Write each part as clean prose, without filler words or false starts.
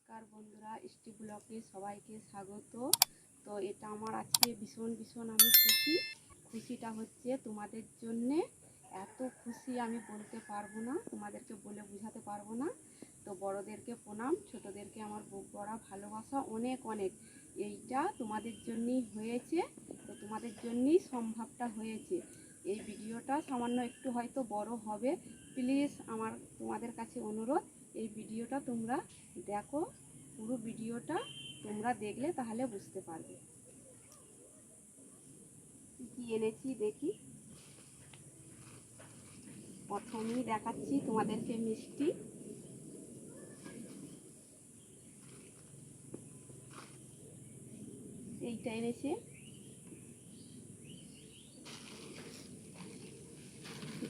নমস্কার বন্ধুরা, ইষ্টি ব্লগে সবাইকে স্বাগত। তো এটা আমার আজকে ভীষণ আমি খুশিটা হচ্ছে তোমাদের জন্যে। এত খুশি আমি বলতে পারবো না, তোমাদেরকে বলে বোঝাতে পারবো না। তো বড়োদেরকে প্রণাম, ছোটোদেরকে আমার বুক ভরা ভালোবাসা অনেক অনেক। এইটা তোমাদের জন্যই হয়েছে, তো তোমাদের জন্যই সম্ভবটা হয়েছে। এই ভিডিওটা সামান্য একটু হয়তো বড় হবে, প্লিজ আমার তোমাদের কাছে অনুরোধ, এই ভিডিওটা তোমরা দেখো। পুরো ভিডিওটা তোমরা দেখলে তাহলে বুঝতে পারবে কি এনেছি। দেখি, প্রথমেই দেখাচ্ছি তোমাদেরকে মিষ্টি। এইটা এনেছে,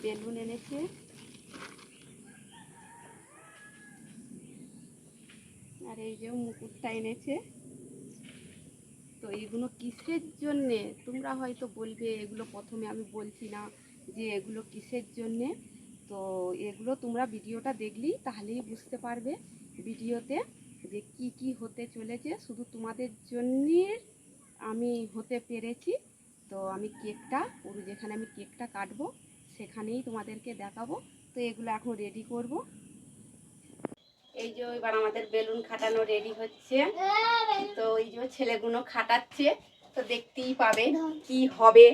বেলুন এনেছে, আর এই যে মুকুটটা এনেছে। তো এগুলো কিসের জন্যে তোমরা হয়তো বলবে, এগুলো প্রথমে আমি বলছি না যে এগুলো কিসের জন্যে। তো এগুলো তোমরা ভিডিওটা দেখলেই তাহলেই বুঝতে পারবে ভিডিওতে যে কি কি হতে চলেছে। শুধু তোমাদের জন্যে আমি হতে পেরেছি। তো আমি কেকটা পুরো যেখানে আমি কেকটা কাটবো সেখানেই তোমাদেরকে দেখাবো। তো এগুলো এখন রেডি করব। এই যে এবার আমাদের বেলুন খাটানো রেডি হচ্ছে। তো এই যে ছেলেগুলো খাটাচ্ছে, তো দেখতেই পাবে কি হবে।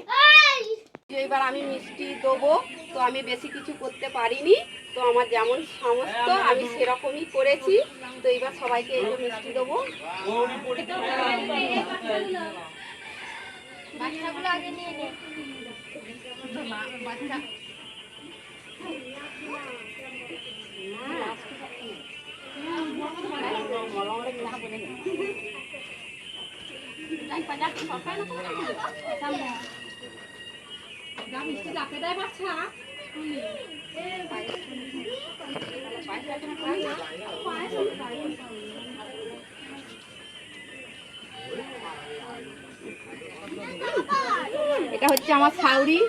এবার আমি মিষ্টি দেবো, তো আমি বেশি কিছু করতে পারিনি, তো আমার যেমন সমস্ত আমি সেরকমই করেছি। তো এবার সবাইকে এই যে মিষ্টি দেবো। বাচ্চাগুলো আগে নিয়ে নে। বাচ্চা এটা হচ্ছে আমার শাউরি।